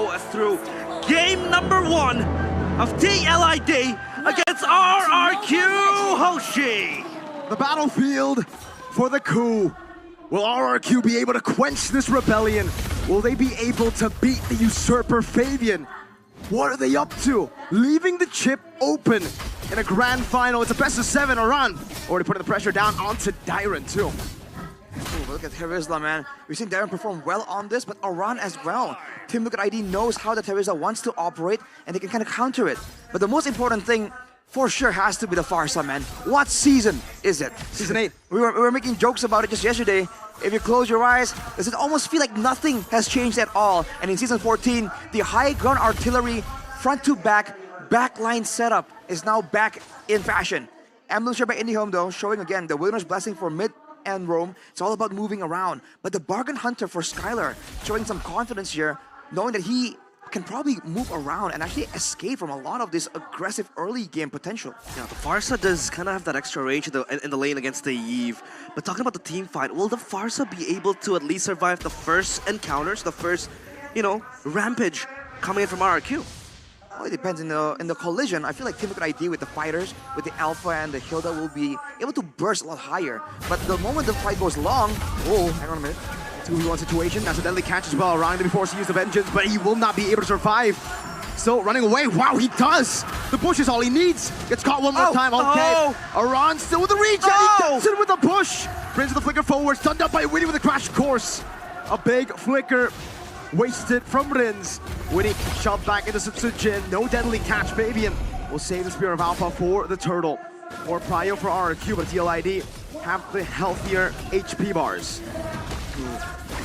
go through game number 1 of TLID against RRQ Hoshi. The battlefield for the coup. Will RRQ be able to quench this rebellion? Will they be able to beat the usurper Fabian? What are they up to? Leaving the chip open in a grand final. It's a best of 7. Aran already putting the pressure down onto Dairon too. Ooh, look at Terizla, man. We've seen Dairon perform well on this, but Aran as well. Team Liquid ID knows how the Terizla wants to operate, and they can kind of counter it. But the most important thing, for sure, has to be the Pharsa, man. What season is it? Season 8. We were making jokes about it just yesterday. If you close your eyes, does it almost feel like nothing has changed at all? And in Season 14, the high ground artillery, front to back, backline setup is now back in fashion. Ambulance back in the home though, showing again the Wilderness Blessing for mid and roam. It's all about moving around. But the Bargain Hunter for Skylar, showing some confidence here, knowing that he can probably move around and actually escape from a lot of this aggressive early game potential. Yeah, the Pharsa does kind of have that extra range in the lane against the Eve. But talking about the team fight, will the Pharsa be able to at least survive the first encounters, the first, rampage coming in from RRQ? Well, it depends in the collision. I feel like Team Liquid ID with the fighters, with the Alpha and the Hilda will be able to burst a lot higher. But the moment the fight goes long, oh, hang on a minute. 2v1 situation, that's a deadly catch as well. Aran to be forced to use the Vengeance, but he will not be able to survive. Still running away. Wow, he does! The push is all he needs. Gets caught one more time. Okay. Aran still with the reach, and he gets it with the push. Brings the flicker forward, stunned up by Winnie with a crash course. A big flicker wasted from Rins. Winnie shoved back into Setsujin. No deadly catch. Fabian will save the Spear of Alpha for the Turtle. More prio for RRQ, but TLID have the healthier HP bars.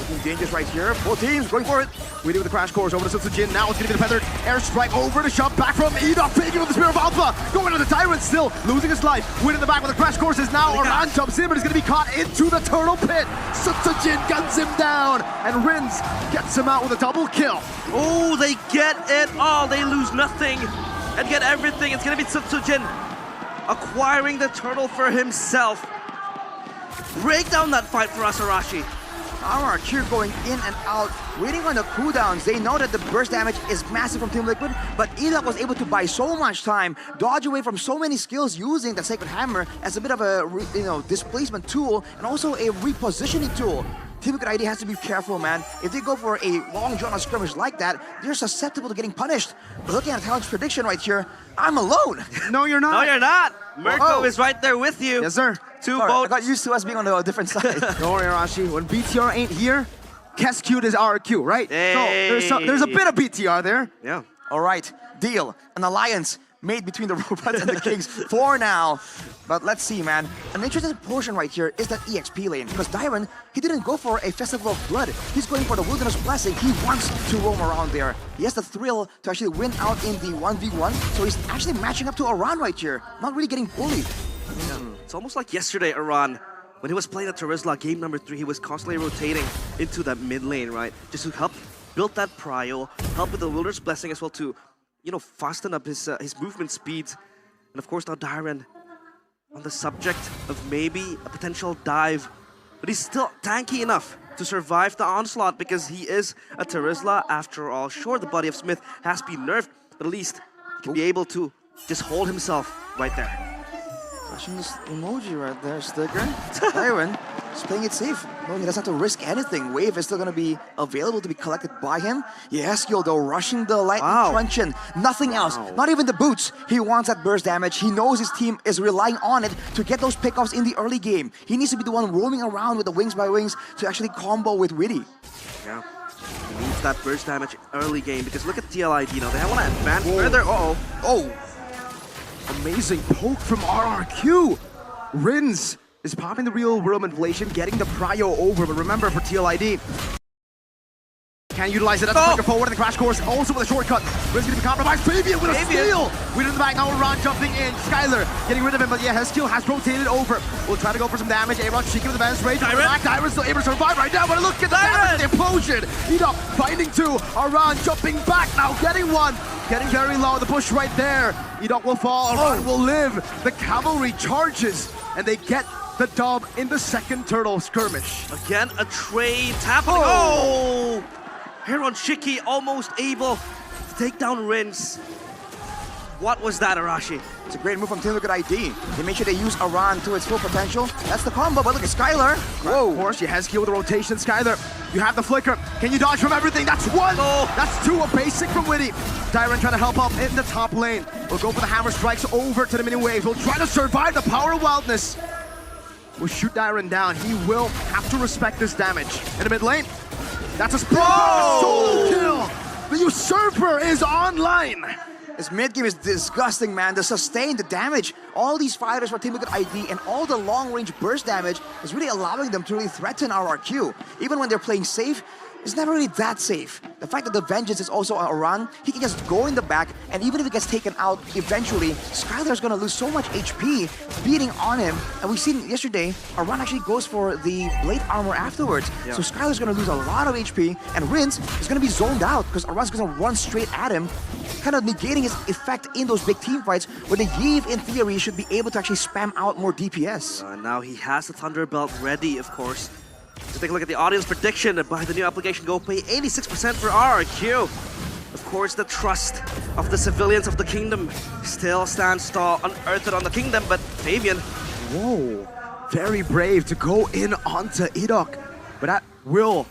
Looking dangerous right here. Both teams going for it. We do with the crash course over to Setsujin. Now it's going to be the feathered airstrike over the shove back from Edok. Fabian with the Spear of Alpha. Going on the Tyrant still. Losing his life. Win in the back with the crash course is now. Aran jumps in, but he's going to be caught into the turtle pit. Setsujin guns him down. And Rins gets him out with a double kill. Oh, they get it all. They lose nothing and get everything. It's going to be Setsujin acquiring the turtle for himself. Break down that fight for us, Arashi. RRQ going in and out, waiting on the cooldowns. They know that the burst damage is massive from Team Liquid, but Edok was able to buy so much time, dodge away from so many skills using the Sacred Hammer as a bit of a displacement tool and also a repositioning tool. Team Liquid ID has to be careful, man. If they go for a long drawn skirmish like that, they're susceptible to getting punished. But looking at Talon's prediction right here, I'm alone. No, you're not. No, you're not. Mirko is right there with you. Yes, sir. Sorry, I got used to us being on a different side. Don't worry, Arashi. When BTR ain't here, Kescute is RRQ, right? Hey. So there's a bit of BTR there. Yeah. All right, deal. An alliance made between the robots and the kings for now. But let's see, man. An interesting portion right here is that EXP lane, because Dairon, he didn't go for a Festival of Blood. He's going for the Wilderness Blessing. He wants to roam around there. He has the thrill to actually win out in the 1v1, so he's actually matching up to Aran right here, not really getting bullied. Yeah. It's almost like yesterday, Aran, when he was playing the Terizla game number 3, he was constantly rotating into that mid lane, right? Just to help build that prio, help with the Wilderness Blessing as well to, fasten up his movement speeds. And of course now Dairon on the subject of maybe a potential dive, but he's still tanky enough to survive the onslaught because he is a Terizla after all. Sure, the body of Smith has been nerfed, but at least he can be able to just hold himself right there. Flashing this emoji right there, sticker. Dairon is playing it safe. No, he doesn't have to risk anything. Wave is still going to be available to be collected by him. Yeskio though, rushing the lightning truncheon. Nothing else. Not even the boots. He wants that burst damage. He knows his team is relying on it to get those pickoffs in the early game. He needs to be the one roaming around with the wings by wings to actually combo with Witty. Yeah. He needs that burst damage early game because look at TLID, they want to advance further. Oh! Amazing poke from RRQ. Rins is popping the real world inflation, getting the prio over, but remember for TLID, can utilize it as a quicker forward in the crash course, also with a shortcut. Rins gonna be compromised. Fabian with a steal! We in the back now, Aran jumping in. Skylar getting rid of him, but yeah, his skill has rotated over. We'll try to go for some damage. Aaron cheeking with the balance rage. Dairon's still able to survive right now, but look at the damage, the implosion. Edok finding two. Aran jumping back now, getting one. Getting very low, the push right there. Edok will fall, Aran will live. The cavalry charges, and they get the dub in the second turtle skirmish. Again, a trade happening. Heron Shiki almost able to take down Rins. What was that, Arashi? It's a great move from Team Liquid ID. They make sure they use Aran to its full potential. That's the combo, but look at Skylar. Of course, she has skill with the rotation. Skylar, you have the flicker. Can you dodge from everything? That's one. Oh. That's two. A basic from Witty. Dyron trying to help up in the top lane. We'll go for the hammer strikes over to the mini waves. We'll try to survive the power of wildness. We'll shoot Dyron down. He will have to respect this damage. In the mid lane, that's a solo kill. The Usurper is online. This mid game is disgusting, man. The sustain, the damage, all these fighters for Team Liquid ID and all the long-range burst damage is really allowing them to really threaten our RQ. Even when they're playing safe, it's never really that safe. The fact that the Vengeance is also a run, he can just go in the back, and even if he gets taken out eventually, Skylar's gonna lose so much HP beating on him. And we've seen yesterday, Aran actually goes for the Blade Armor afterwards. Yeah. So Skylar's gonna lose a lot of HP, and Rins is gonna be zoned out because Aran's gonna run straight at him, kind of negating his effect in those big team fights where the Yve, in theory, should be able to actually spam out more DPS. Now he has the Thunderbelt ready, of course. To take a look at the audience prediction by the new application GoPay, 86% for RRQ. Of course, the trust of the civilians of the kingdom still stands tall, unearthed on the kingdom, but Fabian, Whoa, very brave to go in onto Edok. But that will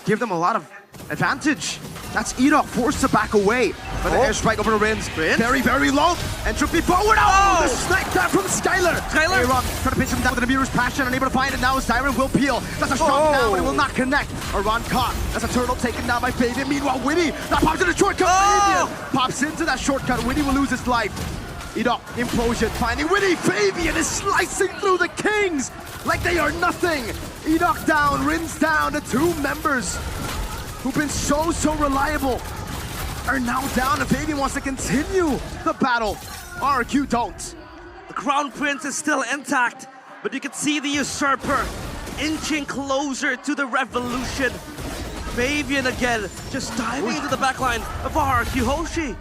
give them a lot of advantage. That's Edok forced to back away. But the airstrike over the Rins. Very, very low. Entropy forward. Oh, the snipe that from Skylar. Skylar. Aaron trying to pinch him down with an Amir's passion, unable to find it. Now Siren will peel. That's a strong down, but it will not connect. Aran caught. That's a turtle taken down by Fabian. Meanwhile, Winnie that pops in the shortcut. Fabian pops into that shortcut. Winnie will lose his life. Edok, implosion, finding Winnie. Fabian is slicing through the Kings like they are nothing. Edok down, Rins down. The two members who've been so reliable are now down, and Fabian wants to continue the battle. RRQ don't. the Crown Prince is still intact, but you can see the Usurper inching closer to the Revolution. Fabian again, just diving into the backline of RRQ Hoshi.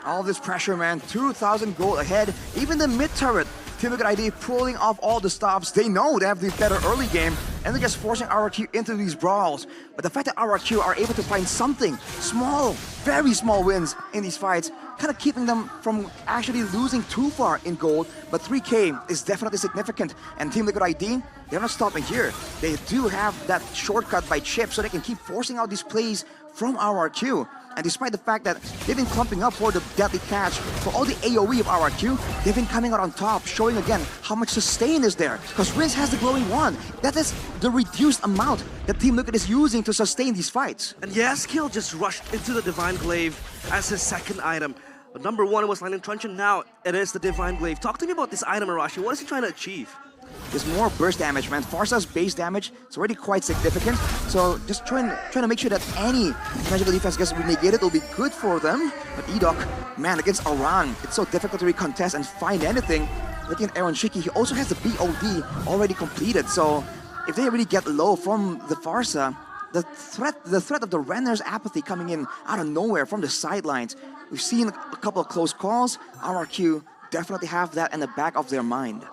All this pressure, man. 2,000 gold ahead. Even the mid turret, Team Liquid ID pulling off all the stops. They know they have the better early game, and they're just forcing RRQ into these brawls. But the fact that RRQ are able to find something small, very small wins in these fights, kind of keeping them from actually losing too far in gold. But 3K is definitely significant, and Team Liquid ID, they're not stopping here. They do have that shortcut by Chip, so they can keep forcing out these plays from RRQ. And despite the fact that they've been clumping up for the deadly catch, for all the AoE of RRQ, they've been coming out on top, showing again how much sustain is there. Because Rins has the glowing wand. That is the reduced amount that Team Liquid is using to sustain these fights. And Yaskill just rushed into the Divine Glaive as his second item. But number one was Lightning Truncheon, now it is the Divine Glaive. Talk to me about this item, Arashi. What is he trying to achieve? There's more burst damage, man. Pharsa's base damage is already quite significant. So just trying to make sure that any magical defense gets negated will be good for them. But Edok, man, against Aran, it's so difficult to recontest and find anything. Looking at Heron Shiki, he also has the BOD already completed. So if they really get low from the Pharsa, the threat of the Renner's apathy coming in out of nowhere from the sidelines. We've seen a couple of close calls. RRQ definitely have that in the back of their mind.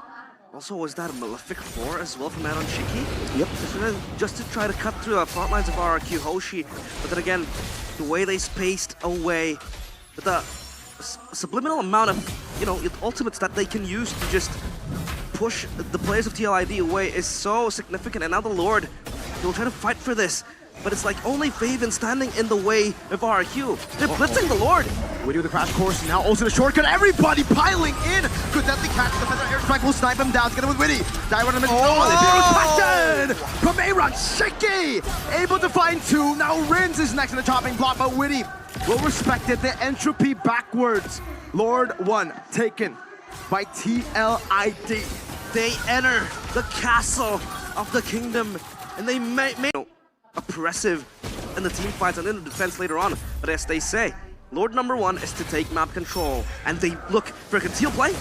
Also, was that a Malefic 4 as well from Heron Shiki? Yep. Just to try to cut through the front lines of RRQ Hoshi. But then again, the way they spaced away, the subliminal amount of, ultimates that they can use to just push the players of TLID away is so significant. And now the Lord, they'll try to fight for this. But it's like only Fabian standing in the way of RRQ. They're blitzing the Lord. We do the crash course, now also the shortcut. Everybody piling in. Could definitely catch the feather airstrike. Will snipe him down. Together with Witty. Dyron in the middle. Passion from Aaron Shiki. Able to find two. Now Rins is next in the chopping block, but Witty will respect it. The entropy backwards. Lord 1 taken by TLID. They enter the castle of the kingdom, and they may oppressive in the team fights and in the defense later on. But as they say, Lord number 1 is to take map control, and they look for a conceal play.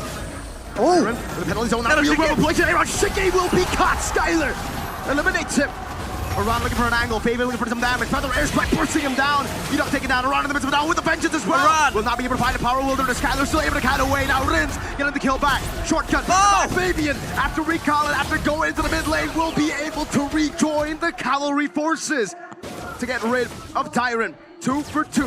Oh, the penalty zone now. Real revelation. Aaron Shiki will be caught. Skylar eliminates him. Aran looking for an angle. Fabian looking for some damage. Feather airstrike forcing him down. Edok taking down Aran in the midst of it down with the vengeance as well. Aran will not be able to find a power wilderness. Skylar still able to cut away. Now Rins getting the kill back. Shortcut. Fabian, after recalling, after going into the mid lane, will be able to rejoin the cavalry forces. to get rid of Tyrant. 2 for 2.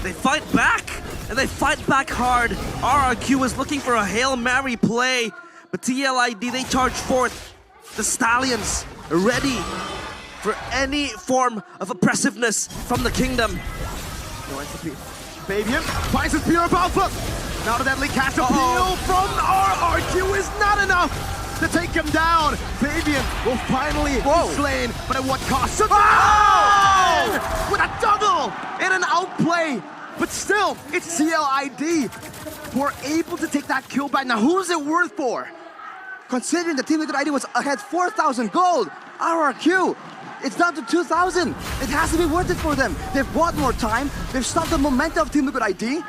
They fight back, and they fight back hard. RRQ is looking for a Hail Mary play, but TLID, they charge forth. The Stallions ready for any form of oppressiveness from the kingdom. Fabian finds his pure alpha. Now the deadly cast appeal from RRQ is not enough to take him down. Fabian will finally be slain, but at what cost? With a double and an outplay. But still, it's TLID who are able to take that kill back. Now, who's it worth for? Considering the Team Liquid ID was ahead 4,000 gold, RRQ, it's down to 2,000. It has to be worth it for them. They've bought more time. They've stopped the momentum of Team Liquid ID.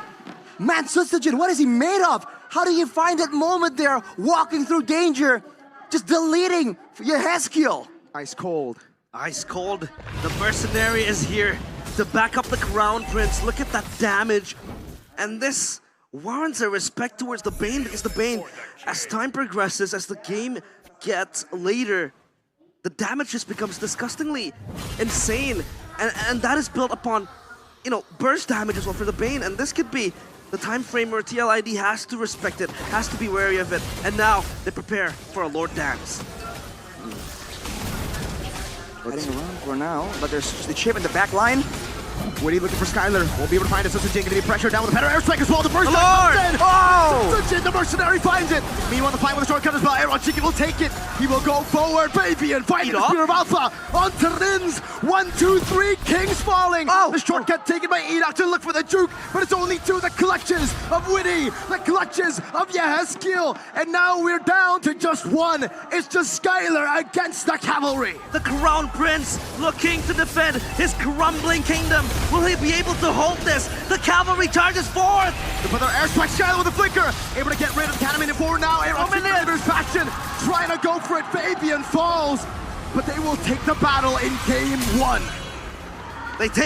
Man, Sutsujin, what is he made of? How do you find that moment there, walking through danger, just deleting Yehezkiel? Ice cold. Ice cold. The mercenary is here to back up the Crown Prince. Look at that damage. And this warrants a respect towards the Bane, because the Bane, as time progresses, as the game gets later, the damage just becomes disgustingly insane. And that is built upon, you know, burst damage as well for the Bane. And this could be the time frame where TLID has to respect it, has to be wary of it. And now they prepare for a Lord Dance. Heading around for now, but there's the chip in the back line. Witty looking for Skylar. Won't be able to find it. Sutsujin getting pressure down with a better airstrike as well. The burst Lord! comes in. Oh! Sutsujin, the mercenary, finds it. Meanwhile, the fight with the shortcut as well. Aaron Chicken will take it. He will go forward. Fabian finding the Spear of Alpha onto Rins. 1, 2, 3. Kings falling. The shortcut taken by Enoch to look for the juke, but it's only 2. The clutches of Witty, the clutches of Yehezkiel, and now we're down to just 1. It's just Skylar against the cavalry. The Crown Prince looking to defend his crumbling kingdom. Will he be able to hold this? The cavalry charges forth. They put their airstrike. Skylar with a flicker, able to get rid of Canamin forward now. Aaron Chicken, Faction trying to go for it. Fabian falls, but they will take the battle in game 1. They take